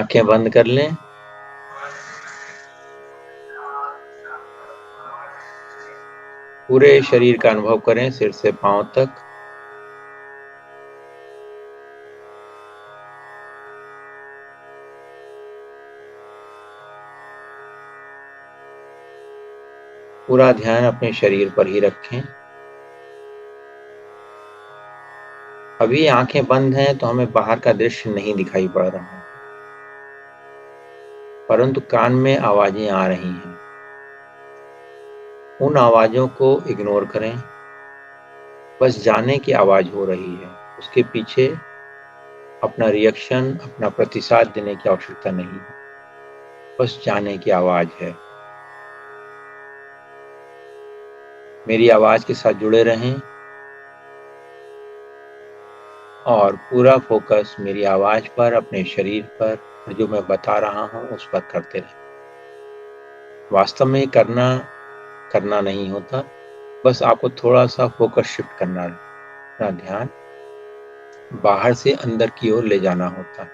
आंखें बंद कर लें। पूरे शरीर का अनुभव करें, सिर से पांव तक। पूरा ध्यान अपने शरीर पर ही रखें। अभी आंखें बंद हैं तो हमें बाहर का दृश्य नहीं दिखाई पड़ रहा, परंतु कान में आवाजें आ रही हैं। उन आवाजों को इग्नोर करें। बस जाने की आवाज हो रही है, उसके पीछे अपना रिएक्शन, अपना प्रतिसाद देने की आवश्यकता नहीं है। बस जाने की आवाज है। मेरी आवाज के साथ जुड़े रहें और पूरा फोकस मेरी आवाज पर, अपने शरीर पर, और जो मैं बता रहा हूं उस पर करते रहें। वास्तव में करना नहीं होता, बस आपको थोड़ा सा फोकस शिफ्ट करना है। अपना ध्यान बाहर से अंदर की ओर ले जाना होता है।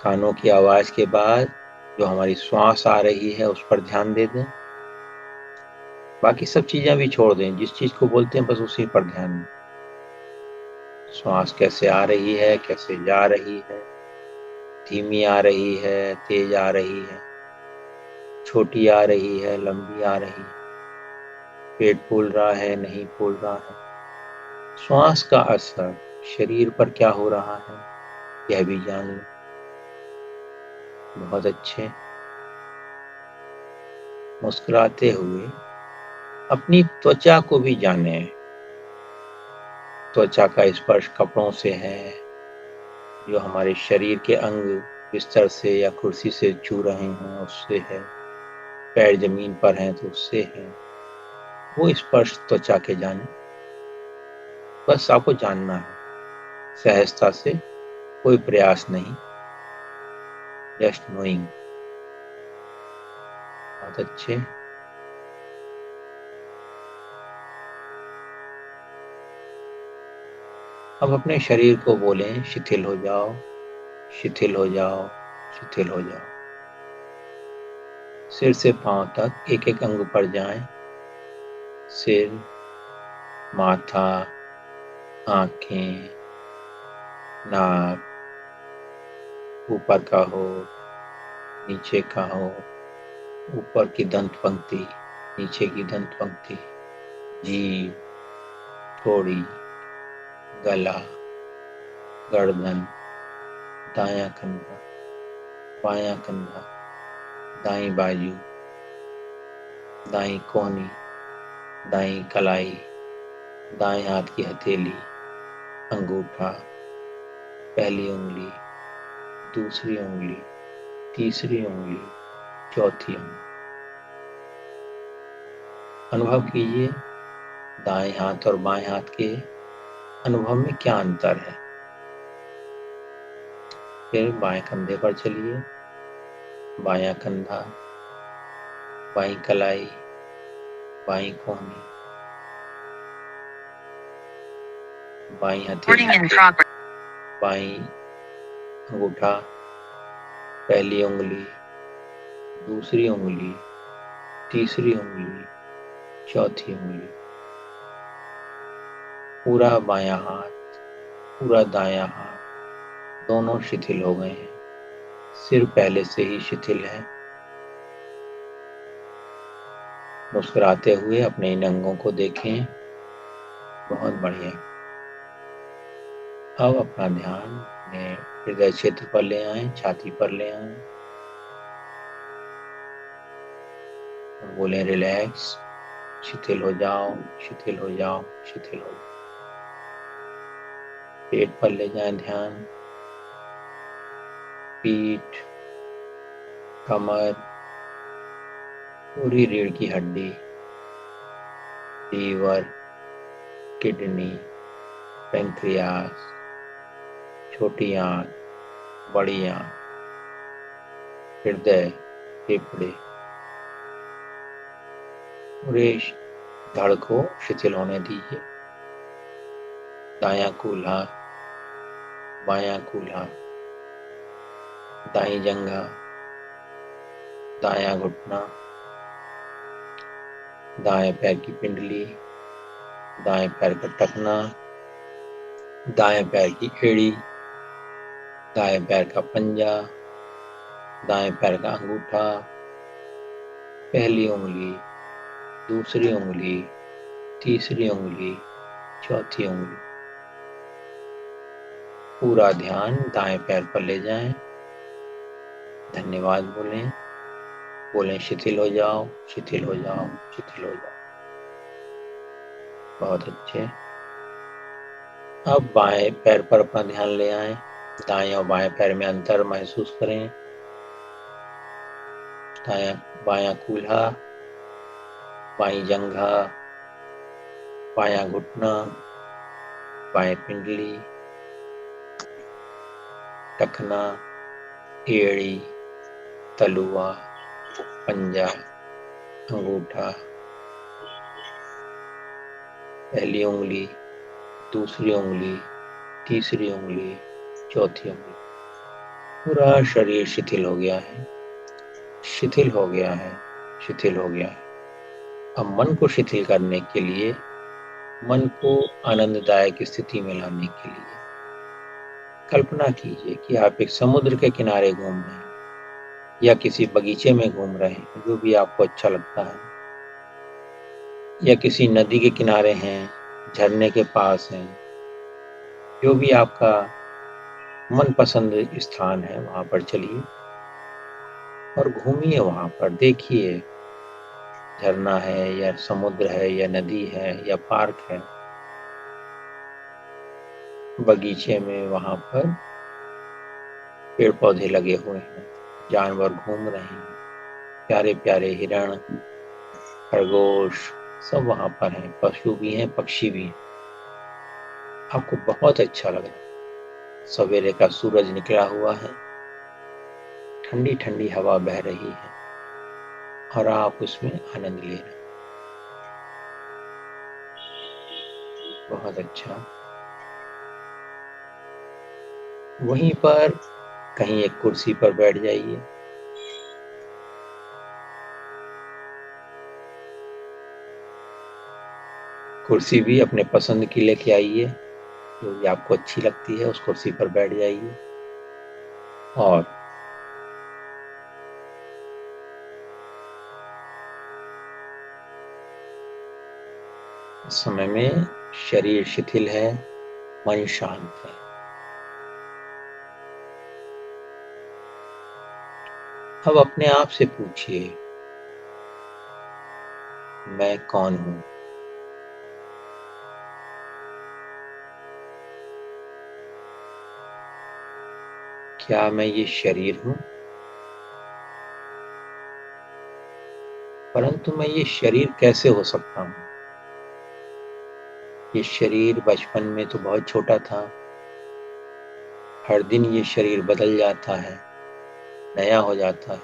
कानों की आवाज के बाद जो हमारी श्वास आ रही है उस पर ध्यान दे दें। बाकी सब चीजें भी छोड़ दें, जिस चीज को बोलते हैं बस उसी पर ध्यान दें। श्वास कैसे आ रही है, कैसे जा रही है, धीमी आ रही है, तेज आ रही है, छोटी आ रही है, लंबी आ रही है, पेट फूल रहा है, नहीं फूल रहा है। श्वास का असर शरीर पर क्या हो रहा है यह भी जान लें। बहुत अच्छे। मुस्कुराते हुए अपनी त्वचा को भी जानें। त्वचा का स्पर्श कपड़ों से है, जो हमारे शरीर के अंग बिस्तर से या कुर्सी से छू रहे हैं उससे है, पैर जमीन पर हैं तो उससे है। वो स्पर्श त्वचा के जाने। बस आपको जानना है, सहजता से, कोई प्रयास नहीं, जस्ट नोइंग। बहुत अच्छे। अब अपने शरीर को बोलें, शिथिल हो जाओ, शिथिल हो जाओ, शिथिल हो जाओ। सिर से पांव तक एक एक अंग पर जाएं। सिर, माथा, आंखें, नाक, ऊपर का होठ, नीचे का होठ, ऊपर की दंत पंक्ति, नीचे की दंत पंक्ति, जीभ, थोड़ी, गला, गर्दन, दायां कंधा, बायां कंधा, दाईं बाजू, दाईं कोहनी, दाईं कलाई, दाएं हाथ की हथेली, अंगूठा, पहली उंगली, दूसरी उंगली, तीसरी उंगली, चौथी उंगली। अनुभव कीजिए दाएं हाथ और बाएं हाथ के अनुभव में क्या अंतर है। फिर बाएं कंधे पर चलिए। बायां कंधा, बाईं कलाई, बाईं कोहनी, बाईं हथेली, बाईं अंगूठा, पहली उंगली, दूसरी उंगली, तीसरी उंगली, चौथी उंगली। पूरा बायां हाथ, पूरा दायां हाथ, दोनों शिथिल हो गए हैं। सिर पहले से ही शिथिल है। मुस्कुराते हुए अपने इन अंगों को देखें। बहुत बढ़िया। अब अपना ध्यान अपने हृदय क्षेत्र पर ले आएं, छाती पर ले आएं और बोलें रिलैक्स, शिथिल हो जाओ, शिथिल हो जाओ, शिथिल हो जाओ। पेट पर ले जाएं ध्यान। पीठ, कमर, पूरी रीढ़ की हड्डी, लीवर, किडनी, पैंक्रियास, छोटी आंत, बड़ी आंत, हृदय, फेफड़े, पूरे धड़ को शिथिल होने दीजिए। दायां कूल्हा, बायां कूल्हा, दाईं जंघा, दायां घुटना, दाएं पैर की पिंडली, दाएं पैर का टखना, दाएं पैर की एड़ी, दाएं पैर का पंजा, दाएं पैर का अंगूठा, पहली उंगली, दूसरी उंगली, तीसरी उंगली, चौथी उंगली। पूरा ध्यान दाएं पैर पर ले जाएं। धन्यवाद बोलें। बोलें शिथिल हो जाओ, शिथिल हो जाओ, शिथिल हो जाओ। बहुत अच्छे। अब बाएं पैर पर अपना ध्यान ले आएं। दाएं और बाएं पैर में अंतर महसूस करें। दायां बायां कूल्हा, बाईं जंघा, बायां घुटना, बाएं पिंडली, टखना, एड़ी, तलुआ, पंजा, अंगूठा, पहली उंगली, दूसरी उंगली, तीसरी उंगली, चौथी उंगली। पूरा शरीर शिथिल हो गया है, शिथिल हो गया है, शिथिल हो गया है। अब मन को शिथिल करने के लिए, मन को आनंददायक स्थिति में लाने के लिए कल्पना कीजिए कि आप एक समुद्र के किनारे घूम रहे हैं या किसी बगीचे में घूम रहे हैं, जो भी आपको अच्छा लगता है, या किसी नदी के किनारे हैं, झरने के पास हैं, जो भी आपका मनपसंद स्थान है वहां पर चलिए और घूमिए। वहां पर देखिए, झरना है या समुद्र है या नदी है या पार्क है, बगीचे में वहां पर पेड़ पौधे लगे हुए हैं, जानवर घूम रहे हैं, प्यारे प्यारे हिरण, खरगोश सब वहां पर हैं, पशु भी हैं, पक्षी भी हैं। आपको बहुत अच्छा लग रहा है। सवेरे का सूरज निकला हुआ है, ठंडी ठंडी हवा बह रही है और आप उसमें आनंद ले रहे हैं। बहुत अच्छा। वहीं पर कहीं एक कुर्सी पर बैठ जाइए। कुर्सी भी अपने पसंद की लेके आइए, जो भी आपको अच्छी लगती है उस कुर्सी पर बैठ जाइए और इस समय में शरीर शिथिल है, मन शांत है। अब अपने आप से पूछिए, मैं कौन हूं? क्या मैं ये शरीर हूं? परंतु मैं ये शरीर कैसे हो सकता हूं? ये शरीर बचपन में तो बहुत छोटा था, हर दिन ये शरीर बदल जाता है, नया हो जाता है।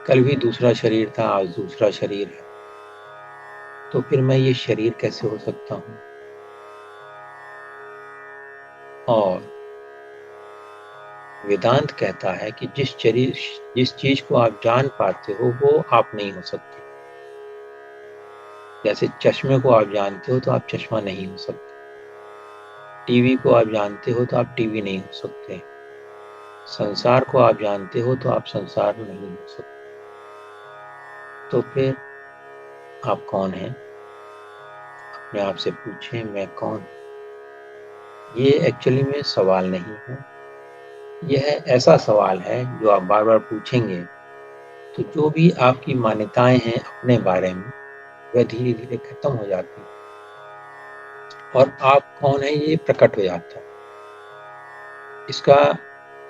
कल भी दूसरा शरीर था, आज दूसरा शरीर है। तो फिर मैं ये शरीर कैसे हो सकता हूं? और वेदांत कहता है कि जिस चीज को आप जान पाते हो वो आप नहीं हो सकते। जैसे चश्मे को आप जानते हो तो आप चश्मा नहीं हो सकते, टीवी को आप जानते हो तो आप टीवी नहीं हो सकते, संसार को आप जानते हो तो आप संसार नहीं हो सकते। तो फिर आप कौन हैं? अपने आप से पूछें, मैं कौन हूं? ये एक्चुअली में सवाल नहीं है, यह ऐसा सवाल है जो आप बार बार पूछेंगे तो जो भी आपकी मान्यताएं हैं अपने बारे में वह धीरे धीरे खत्म हो जाती है और आप कौन है ये प्रकट हो जाता है। इसका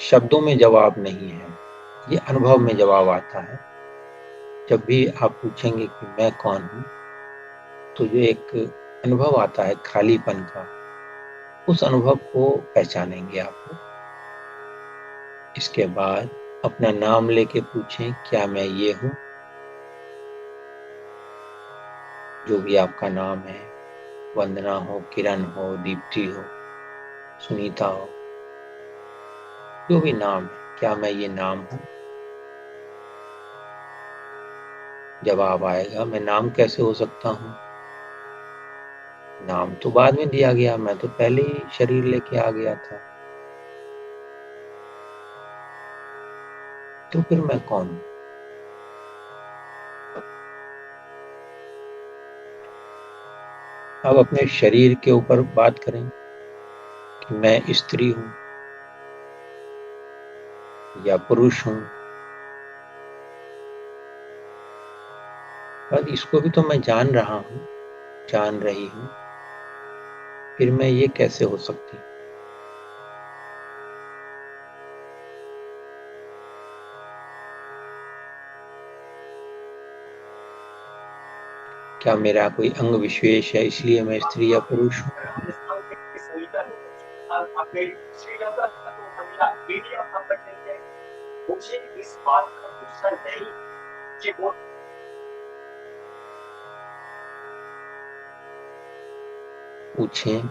शब्दों में जवाब नहीं है, ये अनुभव में जवाब आता है। जब भी आप पूछेंगे कि मैं कौन हूं, तो जो एक अनुभव आता है खालीपन का, उस अनुभव को पहचानेंगे आप। इसके बाद अपना नाम लेके पूछें, क्या मैं ये हूं? जो भी आपका नाम है वंदना हो, किरण हो, दीप्ति हो, सुनीता हो, जो भी नाम है, क्या मैं ये नाम हूं? जवाब आएगा, मैं नाम कैसे हो सकता हूं? नाम तो बाद में दिया गया, मैं तो पहले ही शरीर लेके आ गया था। तो फिर मैं कौन हूं? अब अपने शरीर के ऊपर बात करें कि मैं स्त्री हूं या पुरुष हूं, पर इसको भी तो मैं जान रहा हूं, जान रही हूं। फिर मैं ये कैसे हो सकती? क्या मेरा कोई अंग विशेष है इसलिए मैं स्त्री या पुरुष हूं? पूछें,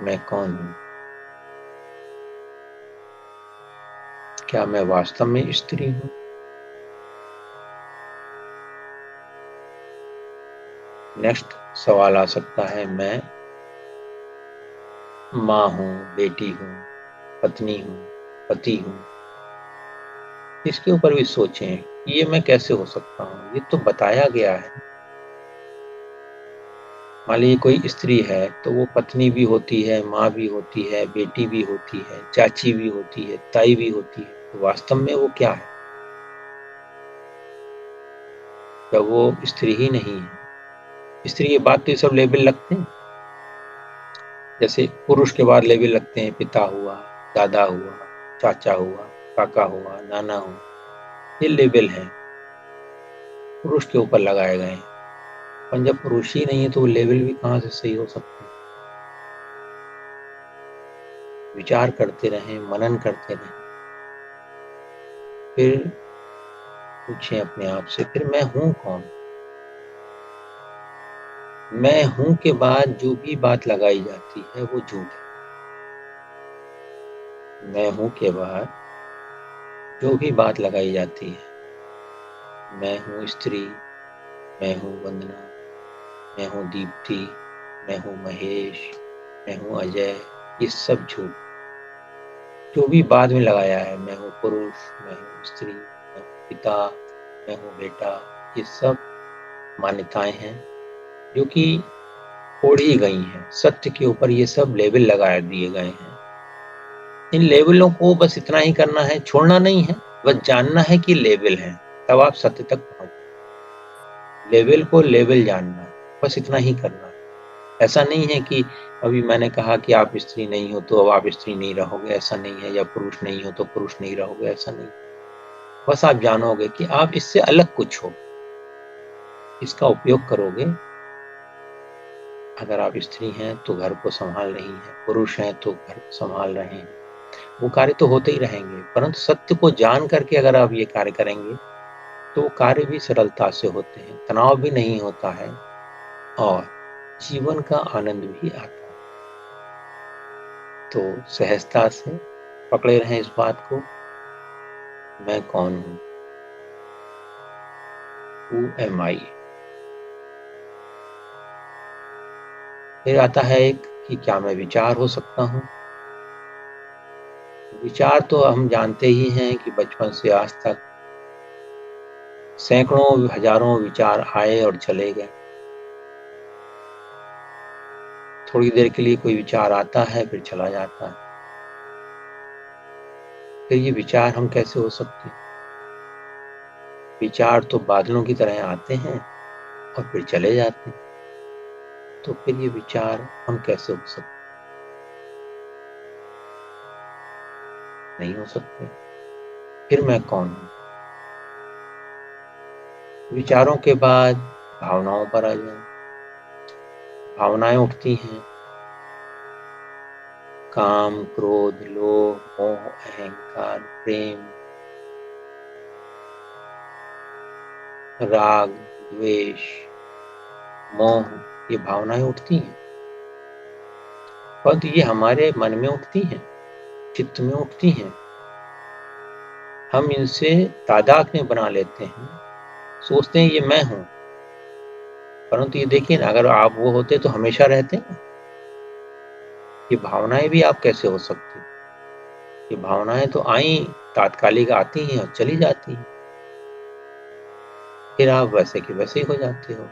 मैं कौन हूं? क्या मैं वास्तव में स्त्री हूं? नेक्स्ट सवाल आ सकता है, मैं माँ हूं, बेटी हूं, पत्नी हूं, पति हूं। इसके ऊपर भी सोचें, ये मैं कैसे हो सकता हूं? ये तो बताया गया है। मान लीजिए कोई स्त्री है तो वो पत्नी भी होती है, माँ भी होती है, बेटी भी होती है, चाची भी होती है, ताई भी होती है। तो वास्तव में वो क्या है? क्या वो स्त्री ही नहीं है? स्त्री के बाद तो ये सब लेबल लगते हैं। जैसे पुरुष के बाद लेबल लगते हैं, पिता हुआ, दादा हुआ, चाचा हुआ, काका हुआ, नाना हुआ। ये लेबल है, पुरुष के ऊपर लगाए गए हैं। पर जब पुरुष ही नहीं है तो वो लेबल भी कहाँ से सही हो सकते हैं? विचार करते रहें, मनन करते रहें, फिर पूछें अपने आप से, फिर मैं हूं कौन? मैं हूं के बाद जो भी बात लगाई जाती है वो झूठ है। मैं हूं के बाद जो भी बात लगाई जाती है, मैं हूं स्त्री, मैं हूं वंदना, मैं हूं दीप्ति, मैं हूं महेश, मैं हूं अजय, ये सब झूठ। जो भी बाद में लगाया है, मैं हूं पुरुष, मैं हूं स्त्री, मैं हूं पिता, मैं हूं बेटा, ये सब मान्यताएं हैं जो कि ओढ़ी गई हैं। सत्य के ऊपर ये सब लेबल लगा दिए गए हैं। इन लेबलों को बस इतना ही करना है, छोड़ना नहीं है, बस जानना है कि लेबल है, तब आप सत्य तक पहुंच। लेबल को लेबल जानना है, बस इतना ही करना है। ऐसा नहीं है कि अभी मैंने कहा कि आप स्त्री नहीं हो तो अब आप स्त्री नहीं रहोगे, ऐसा नहीं है, या पुरुष नहीं हो तो पुरुष नहीं रहोगे, ऐसा नहीं। बस आप जानोगे कि आप इससे अलग कुछ हो, इसका उपयोग करोगे। अगर आप स्त्री हैं तो घर को संभाल रही हैं, पुरुष हैं तो घर को संभाल रहे हैं, वो कार्य तो होते ही रहेंगे, परंतु सत्य को जान करके अगर आप ये कार्य करेंगे तो कार्य भी सरलता से होते हैं, तनाव भी नहीं होता है और जीवन का आनंद भी आता है। तो सहजता से पकड़े रहें इस बात को, मैं कौन हूं? हु एम आई? फिर आता है एक कि क्या मैं विचार हो सकता हूं? विचार तो हम जानते ही हैं कि बचपन से आज तक सैकड़ों हजारों विचार आए और चले गए। थोड़ी देर के लिए कोई विचार आता है फिर चला जाता है। फिर ये विचार हम कैसे हो सकते हैं? विचार तो बादलों की तरह आते हैं और फिर चले जाते हैं। तो फिर ये विचार हम कैसे हो सकते? नहीं हो सकते। फिर मैं कौन हूं? विचारों के बाद भावनाओं पर आ जाए। भावनाएं उठती हैं, काम, क्रोध, लोभ, मोह, अहंकार, प्रेम, राग, द्वेष, मोह, ये भावनाएं उठती हैं। परंतु ये हमारे मन में उठती हैं, चित्त में उठती हैं। हम इनसे तादात्म्य बना लेते हैं, सोचते हैं ये मैं हूँ। परंतु ये देखिए ना, अगर आप वो होते तो हमेशा रहते ना। ये भावनाएं भी आप कैसे हो सकती? ये भावनाएं तो आई, तात्कालिक आती हैं और चली जाती हैं, फिर आप वैसे के वैसे ही हो जाते हो।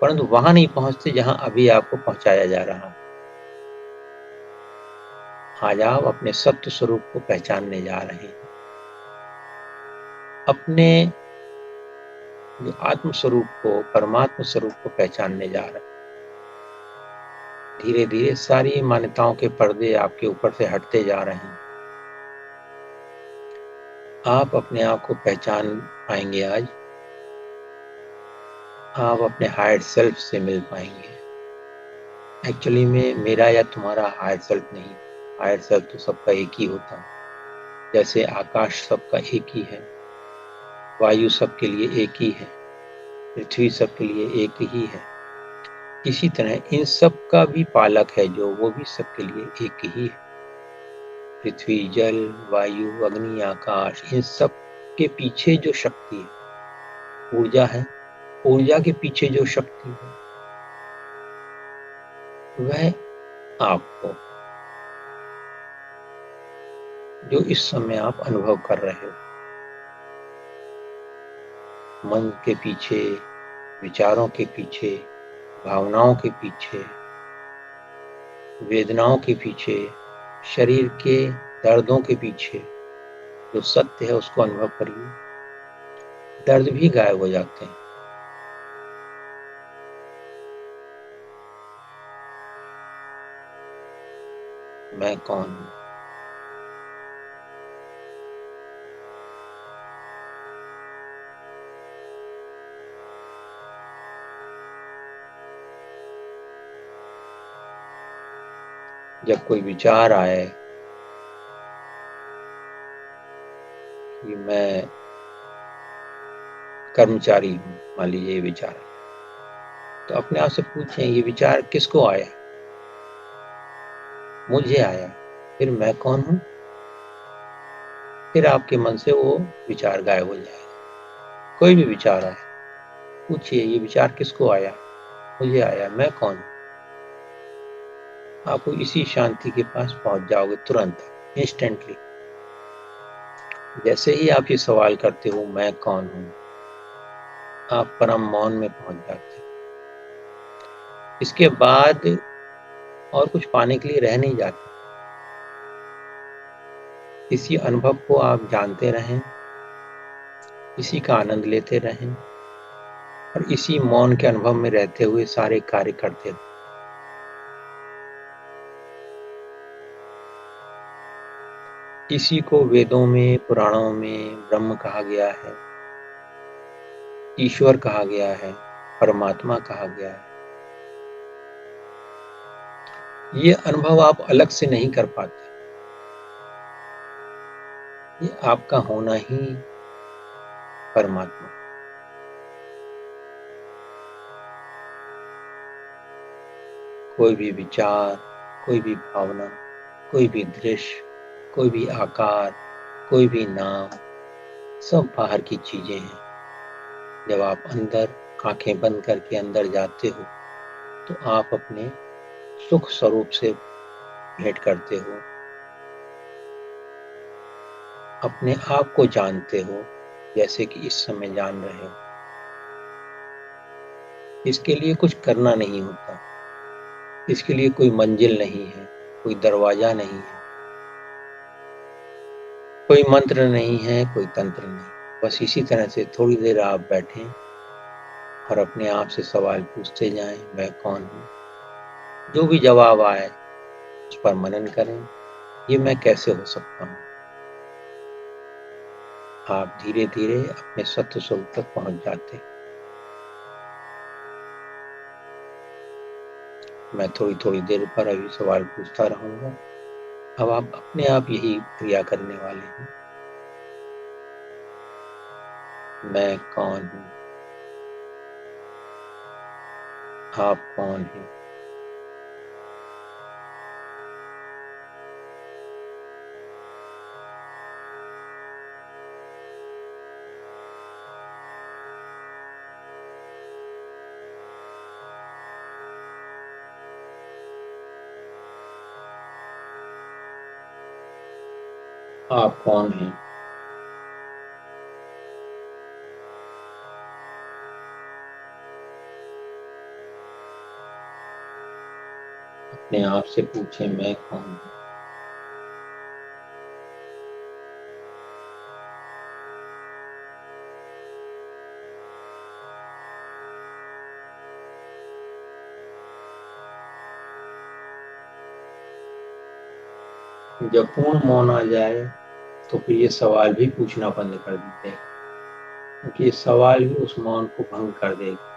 परंतु वहां नहीं पहुंचते जहां अभी आपको पहुंचाया जा रहा है। आज आप अपने सत्य स्वरूप को पहचानने जा रहे हैं, अपने जो आत्म स्वरूप को, परमात्मा स्वरूप को पहचानने जा रहे हैं। धीरे धीरे सारी मान्यताओं के पर्दे आपके ऊपर से हटते जा रहे हैं। आप अपने आप को पहचान पाएंगे। आज आप अपने हायर सेल्फ से मिल पाएंगे। एक्चुअली में मेरा या तुम्हारा हायर सेल्फ नहीं, हायर सेल्फ तो सबका एक ही होता है। जैसे आकाश सबका एक ही है, वायु सबके लिए एक ही है, पृथ्वी सबके लिए एक ही है, इसी तरह इन सब का भी पालक है जो, वो भी सबके लिए एक ही है। पृथ्वी, जल, वायु, अग्नि, आकाश, इन सब के पीछे जो शक्ति है, ऊर्जा है, ऊर्जा के पीछे जो शक्ति है, वह आपको, जो इस समय आप अनुभव कर रहे हो, मन के पीछे, विचारों के पीछे, भावनाओं के पीछे, वेदनाओं के पीछे, शरीर के दर्दों के पीछे जो सत्य है उसको अनुभव करिए। दर्द भी गायब हो जाते हैं। मैं कौन हूं? जब कोई विचार आए कि मैं कर्मचारी हूं, मान लीजिए ये विचार आया, तो अपने आप से पूछें ये विचार किसको आया? मुझे आया। फिर मैं कौन हूं? फिर आपके मन से वो विचार गायब हो जाएगा। कोई भी विचार आए, पूछिए ये विचार किसको आया? मुझे आया। मैं कौन हूं? आप इसी शांति के पास पहुंच जाओगे तुरंत, इंस्टेंटली। जैसे ही आप ये सवाल करते हो मैं कौन हूं, आप परम मौन में पहुंच जाते हो। इसके बाद और कुछ पाने के लिए रह नहीं जाते। इसी अनुभव को आप जानते रहें, इसी का आनंद लेते रहें और इसी मौन के अनुभव में रहते हुए सारे कार्य करते रहें। इसी को वेदों में, पुराणों में ब्रह्म कहा गया है, ईश्वर कहा गया है, परमात्मा कहा गया है। ये अनुभव आप अलग से नहीं कर पाते। ये आपका होना ही परमात्मा। कोई भी विचार, कोई भी भावना, कोई भी दृश्य, कोई भी आकार, कोई भी नाम, सब बाहर की चीजें हैं। जब आप अंदर आंखें बंद करके अंदर जाते हो तो आप अपने सुख स्वरूप से भेंट करते हो, अपने आप को जानते हो जैसे कि इस समय जान रहे हो। इसके लिए कुछ करना नहीं होता, इसके लिए कोई मंजिल नहीं है, कोई दरवाजा नहीं है, कोई मंत्र नहीं है, कोई तंत्र नहीं। बस इसी तरह से थोड़ी देर आप बैठें और अपने आप से सवाल पूछते जाएं, मैं कौन हूँ? जो भी जवाब आए उस पर मनन करें, ये मैं कैसे हो सकता हूँ? आप धीरे धीरे अपने सत्य स्वरूप तक पहुंच जाते हैं। मैं थोड़ी थोड़ी देर पर अभी सवाल पूछता रहूंगा। अब आप अपने आप यही क्रिया करने वाले हैं। मैं कौन हूँ? आप कौन हैं? आप कौन हैं? अपने आप से पूछें, मैं कौन हूँ? जब पूर्ण मौन आ जाए तो फिर ये सवाल भी पूछना बंद कर दीजिएगा, क्योंकि ये सवाल भी उस मौन को भंग कर देगा।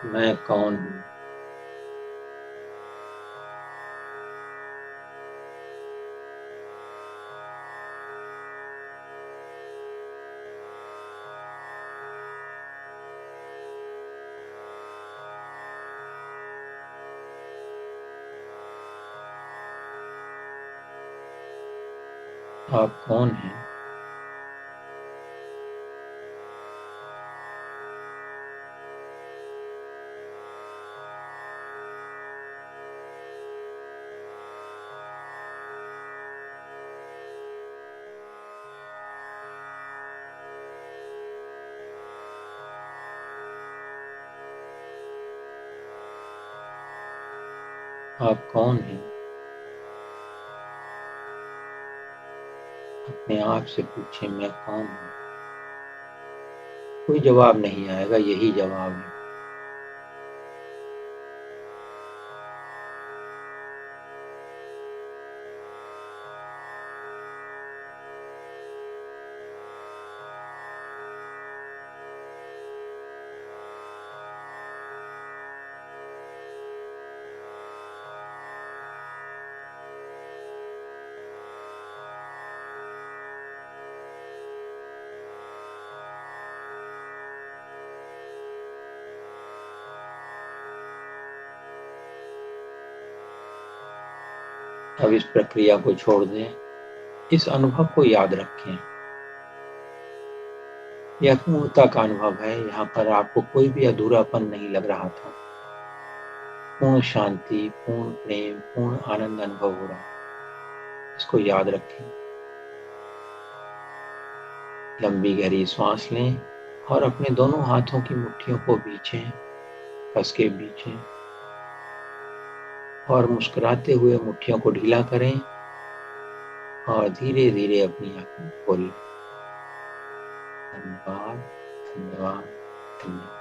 मैं कौन हूँ? आप कौन हैं? आप कौन हैं? अपने आप से पूछें, मैं कौन हूँ? कोई जवाब नहीं आएगा, यही जवाब है। अब इस प्रक्रिया को छोड़ दें, इस अनुभव को याद रखें। यह पूर्णता का अनुभव है। यहाँ पर आपको कोई भी अधूरापन नहीं लग रहा था। पूर्ण शांति, पूर्ण प्रेम, पूर्ण आनंद अनुभव हो रहा है। इसको याद रखें। लंबी गहरी सांस लें और अपने दोनों हाथों की मुट्ठियों को भींचें, कस के भींचें और मुस्कुराते हुए मुट्ठियों को ढीला करें और धीरे धीरे अपनी आंखें खोलें। धन्यवाद, धन्यवाद, धन्यवाद।